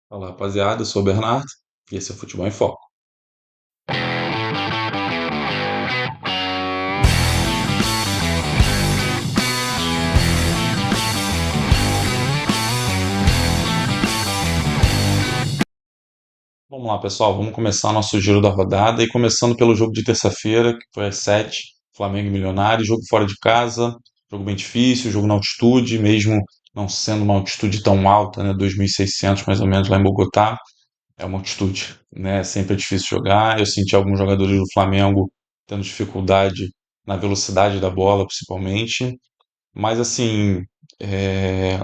Fala rapaziada, eu sou o Bernardo e esse é o Futebol em Foco. Vamos lá, pessoal, vamos começar nosso giro da rodada e começando pelo jogo de terça-feira, que foi às 7, Flamengo e Milionários, jogo fora de casa, jogo bem difícil, jogo na altitude, mesmo não sendo uma altitude tão alta, né, 2.600 mais ou menos lá em Bogotá, é uma altitude, né, sempre é difícil jogar. Eu senti alguns jogadores do Flamengo tendo dificuldade na velocidade da bola, principalmente, mas assim, é,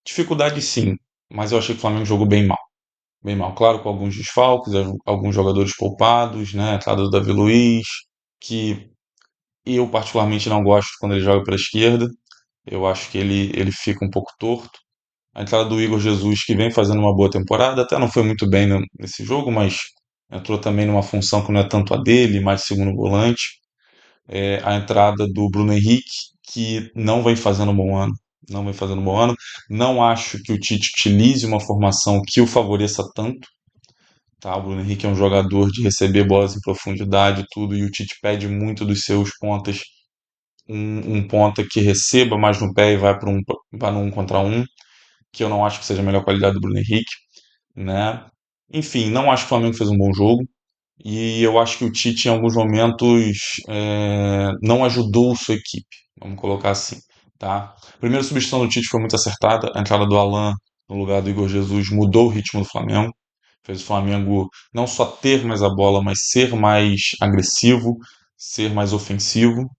dificuldade sim, mas eu achei que o Flamengo jogou bem mal. Bem mal, claro, com alguns desfalques, alguns jogadores poupados, né? A entrada do Davi Luiz, que eu particularmente não gosto quando ele joga pela esquerda. Eu acho que ele fica um pouco torto. A entrada do Igor Jesus, que vem fazendo uma boa temporada, até não foi muito bem nesse jogo, mas entrou também numa função que não é tanto a dele, mais segundo volante. A entrada do Bruno Henrique, que não vem fazendo um bom ano. Não vem fazendo um bom ano. Não acho que o Tite utilize uma formação que o favoreça tanto. Tá? O Bruno Henrique é um jogador de receber bolas em profundidade e tudo, e o Tite pede muito dos seus pontas um ponta que receba mais no pé e vá no um contra um, que eu não acho que seja a melhor qualidade do Bruno Henrique, né? Enfim, não acho que o Flamengo fez um bom jogo. E eu acho que o Tite, em alguns momentos, não ajudou sua equipe. Vamos colocar assim, tá? A primeira substituição do Tite foi muito acertada. A entrada do Alan no lugar do Igor Jesus mudou o ritmo do Flamengo. Fez o Flamengo não só ter mais a bola, mas ser mais agressivo, ser mais ofensivo.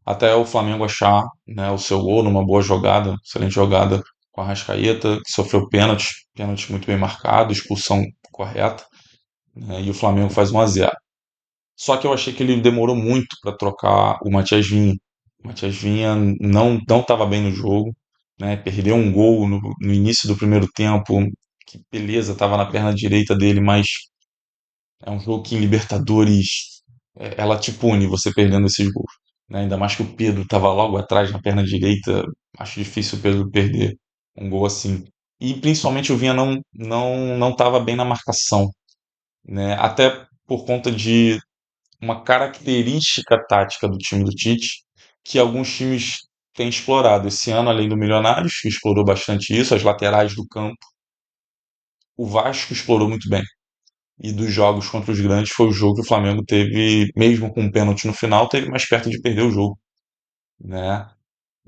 Até o Flamengo achar, né, o seu gol numa boa jogada, excelente jogada com a Arrascaeta, que sofreu pênalti muito bem marcado, expulsão correta, né, e o Flamengo faz 1-0. Só que eu achei que ele demorou muito para trocar o Matias Vinha. O Matias Vinha não estava bem no jogo, né? Perdeu um gol no início do primeiro tempo, que beleza, estava na perna direita dele, mas é um jogo que em Libertadores ela te pune você perdendo esses gols, né? Ainda mais que o Pedro estava logo atrás na perna direita, acho difícil o Pedro perder um gol assim. E principalmente o Vinha não estava bem na marcação, né? Até por conta de uma característica tática do time do Tite que alguns times têm explorado. Esse ano, além do Milionários, que explorou bastante isso, as laterais do campo, o Vasco explorou muito bem. E dos jogos contra os grandes foi o jogo que o Flamengo teve, mesmo com um pênalti no final, teve mais perto de perder o jogo, né?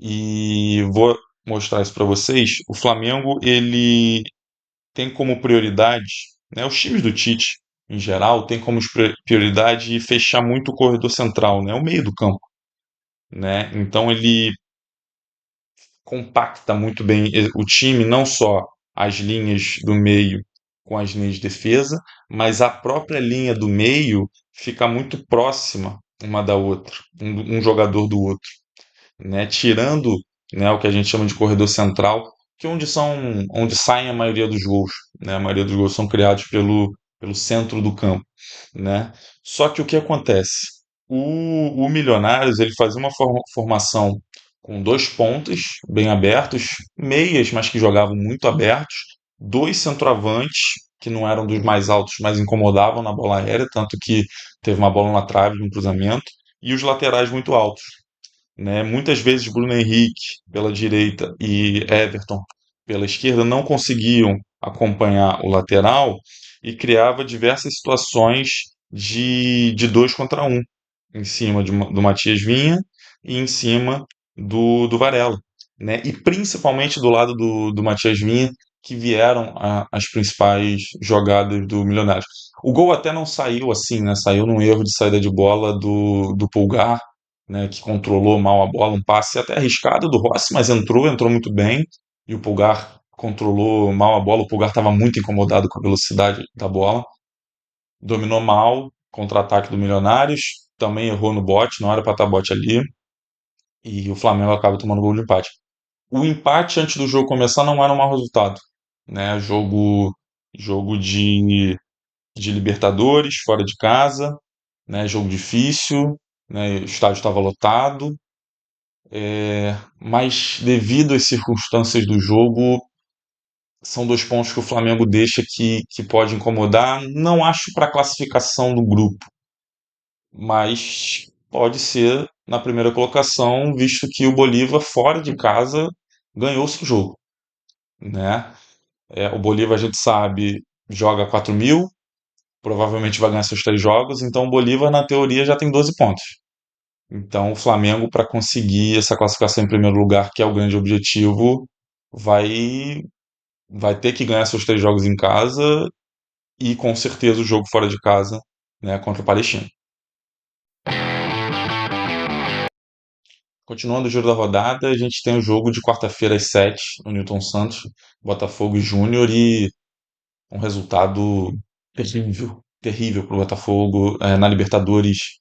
E vou mostrar isso para vocês. O Flamengo, ele tem como prioridade, né, os times do Tite, em geral, tem como prioridade fechar muito o corredor central, né, o meio do campo, né? Então ele compacta muito bem o time, não só as linhas do meio com as linhas de defesa, mas a própria linha do meio fica muito próxima uma da outra, um jogador do outro, né? Tirando, né, o que a gente chama de corredor central, que é onde saem a maioria dos gols, né? A maioria dos gols são criados pelo centro do campo, né? Só que o que acontece? O Milionários ele fazia uma formação com dois pontas bem abertos, meias, mas que jogavam muito abertos, dois centroavantes que não eram dos mais altos, mas incomodavam na bola aérea, tanto que teve uma bola na trave no cruzamento, e os laterais muito altos, né? Muitas vezes Bruno Henrique pela direita e Everton pela esquerda não conseguiam acompanhar o lateral e criava diversas situações de dois contra um em cima do Matias Vinha e em cima do Varela, né? E principalmente do lado do Matias Vinha que vieram as principais jogadas do Milionários. O gol até não saiu assim, né? Saiu num erro de saída de bola do Pulgar, né, que controlou mal a bola, um passe até arriscado do Rossi, mas entrou muito bem, e o Pulgar controlou mal a bola, o Pulgar estava muito incomodado com a velocidade da bola, dominou mal, contra-ataque do Milionários, também errou no bote, não era para estar bote ali, e o Flamengo acaba tomando gol de empate. O empate antes do jogo começar não era um mau resultado, né? Jogo de Libertadores, fora de casa, né? Jogo difícil, né? O estádio estava lotado, mas devido às circunstâncias do jogo, São 2 pontos que o Flamengo deixa que pode incomodar. Não acho para a classificação do grupo, mas pode ser na primeira colocação, visto que o Bolívar, fora de casa, ganhou seu jogo, né? O Bolívar, a gente sabe, joga 4.000, provavelmente vai ganhar seus 3 jogos, então o Bolívar, na teoria, já tem 12 pontos. Então, o Flamengo, para conseguir essa classificação em primeiro lugar, que é o grande objetivo, vai, vai ter que ganhar seus 3 jogos em casa e, com certeza, o jogo fora de casa, né, contra o Palestino. Continuando o giro da rodada, a gente tem o jogo de quarta-feira às 7 no Newton Santos, Botafogo e Júnior, e um resultado terrível, terrível para o Botafogo. Na Libertadores.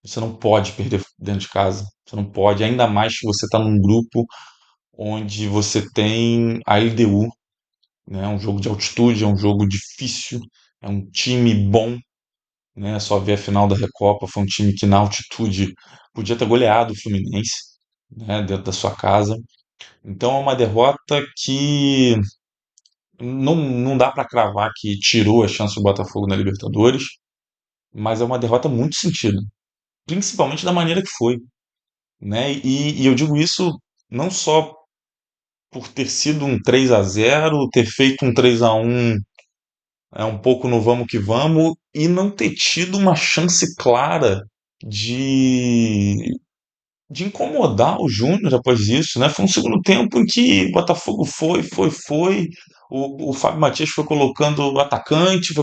Você não pode perder dentro de casa. Você não pode, ainda mais se você está num grupo onde você tem a LDU, né? É um jogo de altitude, é um jogo difícil, é um time bom, né? Só ver a final da Recopa, foi um time que na altitude podia ter goleado o Fluminense, né? Dentro da sua casa. Então é uma derrota que não dá para cravar que tirou a chance do Botafogo na Libertadores, mas é uma derrota muito sentida, principalmente da maneira que foi, né? E eu digo isso não só por ter sido um 3-0, ter feito um 3-1 um pouco no vamos que vamos e não ter tido uma chance clara de, de incomodar o Júnior após isso, né? Foi um segundo tempo em que o Botafogo foi. O Fábio Matias foi colocando atacante,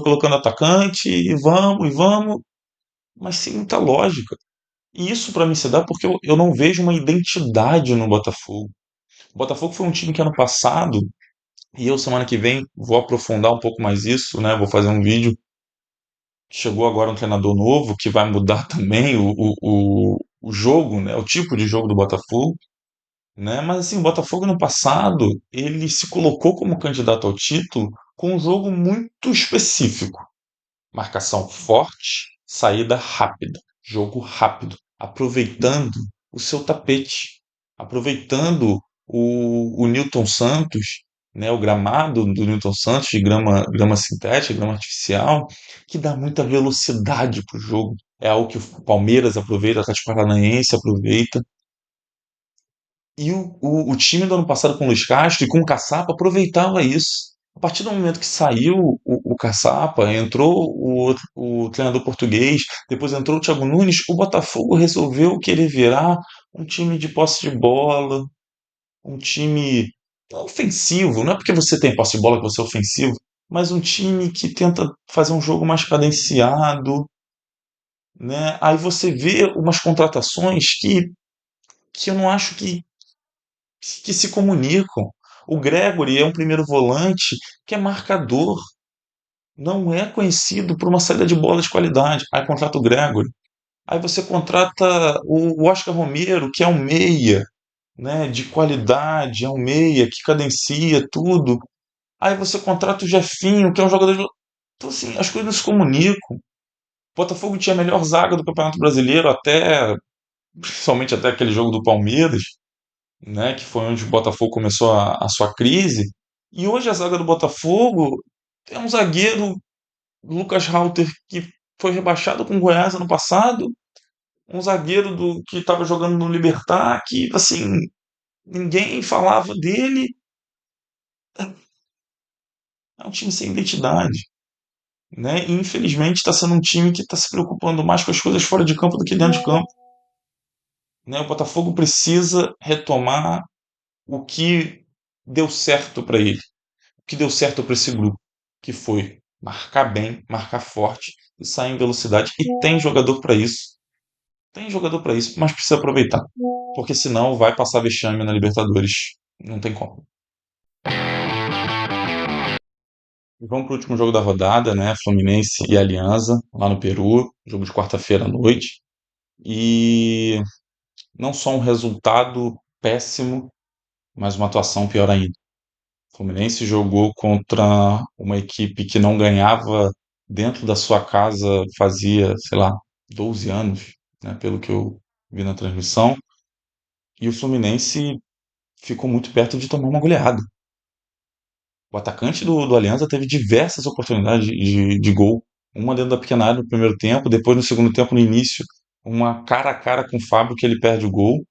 e vamos, mas sem muita lógica. E isso para mim se dá porque eu não vejo uma identidade no Botafogo. O Botafogo foi um time que ano passado, e eu semana que vem vou aprofundar um pouco mais isso, né? Vou fazer um vídeo. Chegou agora um treinador novo que vai mudar também o jogo, né? O tipo de jogo do Botafogo, né? Mas assim, o Botafogo no passado, ele se colocou como candidato ao título com um jogo muito específico. Marcação forte, saída rápida, jogo rápido, aproveitando o seu tapete, aproveitando o Newton Santos, né, o gramado do Newton Santos, de grama sintética, grama artificial, que dá muita velocidade para o jogo. É algo que o Palmeiras aproveita, o Atlético Paranaense aproveita. E o time do ano passado com o Luiz Castro e com o Caçapa aproveitava isso. A partir do momento que saiu o Caçapa, entrou o treinador português, depois entrou o Thiago Nunes, o Botafogo resolveu querer virar um time de posse de bola, um time ofensivo. Não é porque você tem posse de bola que você é ofensivo, mas um time que tenta fazer um jogo mais cadenciado, né? Aí você vê umas contratações que eu não acho que se comunicam. O Gregory é um primeiro volante que é marcador, não é conhecido por uma saída de bola de qualidade. Aí contrata o Gregory. Aí você contrata o Oscar Romero, que é um meia, né, de qualidade, é um meia que cadencia tudo. Aí você contrata o Jefinho, que é um jogador de... Então, assim, as coisas não se comunicam. O Botafogo tinha a melhor zaga do Campeonato Brasileiro até, principalmente até aquele jogo do Palmeiras, né, que foi onde o Botafogo começou a sua crise. E hoje a zaga do Botafogo é um zagueiro, Lucas Halter, que foi rebaixado com o Goiás ano passado, um zagueiro que estava jogando no Libertad, que assim, ninguém falava dele. É um time sem identidade, né? E infelizmente está sendo um time que está se preocupando mais com as coisas fora de campo do que dentro de campo, né? O Botafogo precisa retomar o que deu certo para ele, o que deu certo para esse grupo, que foi marcar bem, marcar forte e sair em velocidade. E tem jogador para isso. Tem jogador para isso, mas precisa aproveitar. Porque senão vai passar vexame na Libertadores. Não tem como. E vamos para o último jogo da rodada, né? Fluminense e Alianza, lá no Peru. Jogo de quarta-feira à noite. E não só um resultado péssimo, mas uma atuação pior ainda. O Fluminense jogou contra uma equipe que não ganhava dentro da sua casa fazia, sei lá, 12 anos, né, pelo que eu vi na transmissão, e o Fluminense ficou muito perto de tomar uma goleada. O atacante do Alianza teve diversas oportunidades de gol. Uma dentro da pequena área no primeiro tempo, depois no segundo tempo, no início, uma cara a cara com o Fábio que ele perde o gol.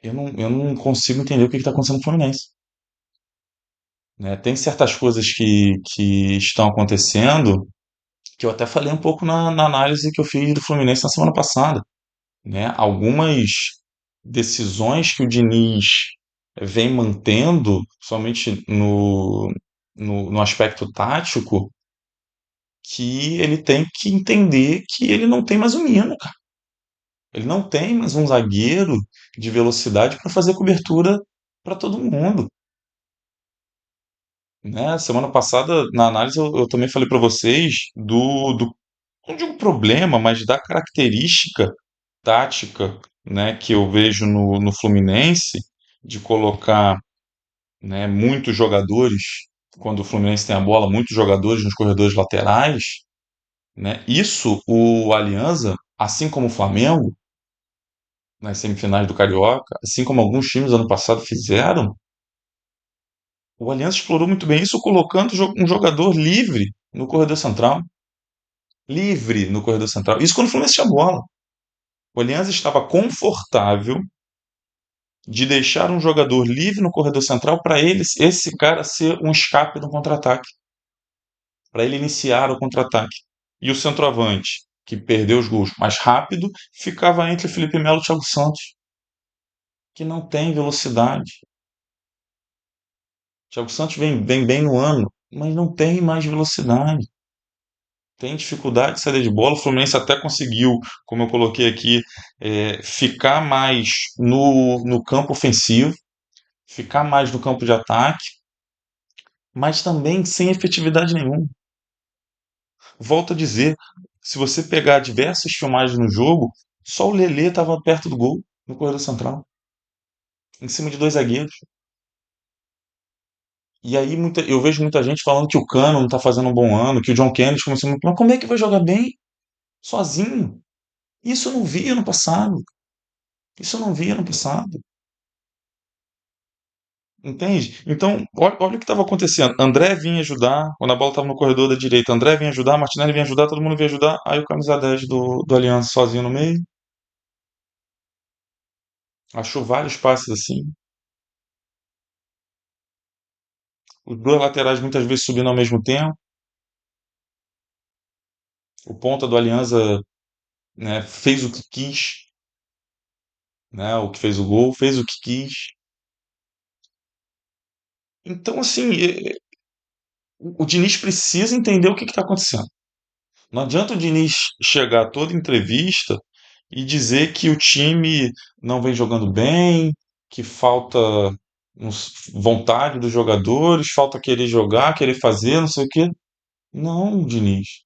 Eu não consigo entender o que está acontecendo no Fluminense. Né? Tem certas coisas que estão acontecendo que eu até falei um pouco na análise que eu fiz do Fluminense na semana passada. Né? Algumas decisões que o Diniz vem mantendo, somente no aspecto tático, que ele tem que entender que ele não tem mais um Nino, cara. Ele não tem mais um zagueiro de velocidade para fazer cobertura para todo mundo. Né? Semana passada, na análise, eu também falei para vocês não de um problema, mas da característica tática, né, que eu vejo no Fluminense, de colocar, né, muitos jogadores, quando o Fluminense tem a bola, muitos jogadores nos corredores laterais, né? Isso o Alianza, assim como o Flamengo, nas semifinais do Carioca, assim como alguns times ano passado fizeram, o Aliança explorou muito bem isso, colocando um jogador livre no corredor central. Livre no corredor central. Isso quando o Fluminense tinha bola. O Aliança estava confortável de deixar um jogador livre no corredor central para ele, esse cara ser um escape no contra-ataque, para ele iniciar o contra-ataque. E o centroavante, que perdeu os gols mais rápido, ficava entre Felipe Melo e Thiago Santos, que não tem velocidade. Thiago Santos vem bem no ano, mas não tem mais velocidade. Tem dificuldade de saída de bola. O Fluminense até conseguiu, como eu coloquei aqui, ficar mais no campo ofensivo, ficar mais no campo de ataque, mas também sem efetividade nenhuma. Volto a dizer, se você pegar diversas filmagens no jogo, só o Lelê estava perto do gol, no corredor central, em cima de dois zagueiros. E aí eu vejo muita gente falando que o Cano não está fazendo um bom ano, que o John Kennedy começou muito. Mas como é que vai jogar bem sozinho? Isso eu não via no passado. Isso eu não via no passado. Entende? Então, olha o que estava acontecendo. André vinha ajudar, quando a bola estava no corredor da direita. André vinha ajudar, Martinelli vinha ajudar, todo mundo vinha ajudar. Aí o camisa 10 do Aliança sozinho no meio. Achou vários passes assim. Os dois laterais muitas vezes subindo ao mesmo tempo. O ponta do Aliança, né, fez o que quis, né, o que fez o gol, fez o que quis. Então, assim, o Diniz precisa entender o que está acontecendo. Não adianta o Diniz chegar a toda entrevista e dizer que o time não vem jogando bem, que falta vontade dos jogadores, falta querer jogar, querer fazer, não sei o quê. Não, Diniz.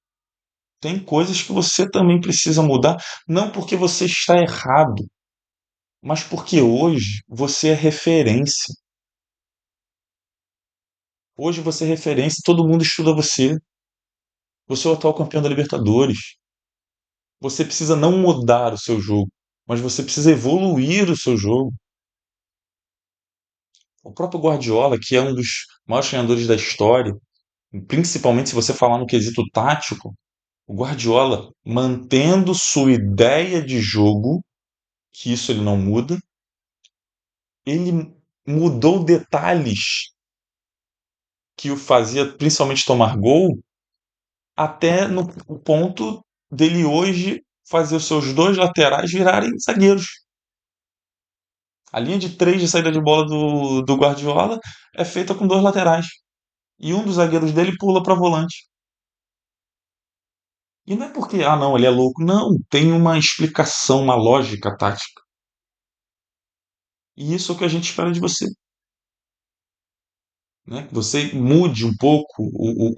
Tem coisas que você também precisa mudar, não porque você está errado, mas porque hoje você é referência. Hoje você é referência, todo mundo estuda você. Você é o atual campeão da Libertadores. Você precisa não mudar o seu jogo, mas você precisa evoluir o seu jogo. O próprio Guardiola, que é um dos maiores treinadores da história, principalmente se você falar no quesito tático, o Guardiola, mantendo sua ideia de jogo, que isso ele não muda, ele mudou detalhes que o fazia principalmente tomar gol, até no ponto dele hoje fazer os seus dois laterais virarem zagueiros. A linha de três de saída de bola do Guardiola é feita com dois laterais. E um dos zagueiros dele pula para volante. E não é porque, ah, não, ele é louco. Não, tem uma explicação, uma lógica tática. E isso é o que a gente espera de você. Né? Que você mude um pouco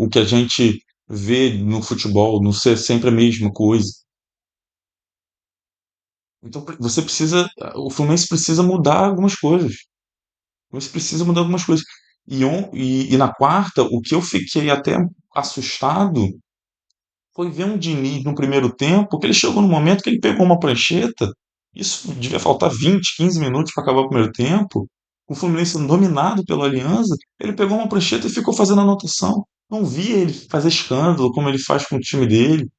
o que a gente vê no futebol, não ser sempre a mesma coisa. Então você precisa, o Fluminense precisa mudar algumas coisas. Você precisa mudar algumas coisas. E na quarta, o que eu fiquei até assustado foi ver um Diniz no primeiro tempo, que ele chegou no momento que ele pegou uma prancheta. Isso devia faltar 20, 15 minutos para acabar o primeiro tempo. com o Fluminense dominado pelo Alianza, ele pegou uma prancheta e ficou fazendo anotação. Não via ele fazer escândalo como ele faz com o time dele.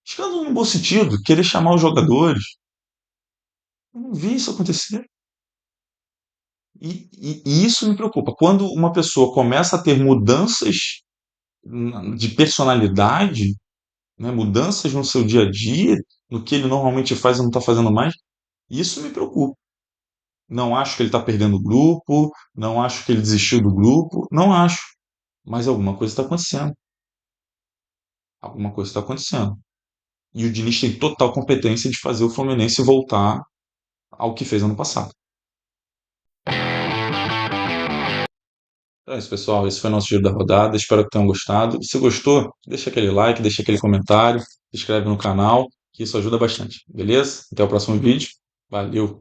Escândalo no bom sentido, querer chamar os jogadores. Eu não vi isso acontecer. E isso me preocupa. Quando uma pessoa começa a ter mudanças de personalidade, né, mudanças no seu dia a dia, no que ele normalmente faz e não está fazendo mais, isso me preocupa. Não acho que ele está perdendo o grupo, não acho que ele desistiu do grupo, não acho. Mas alguma coisa está acontecendo. Alguma coisa está acontecendo. E o Diniz tem total competência de fazer o Fluminense voltar ao que fez ano passado. Então é isso, pessoal. Esse foi o nosso giro da rodada. Espero que tenham gostado. E se gostou, deixa aquele like, deixa aquele comentário, se inscreve no canal, que isso ajuda bastante. Beleza? Até o próximo vídeo. Valeu!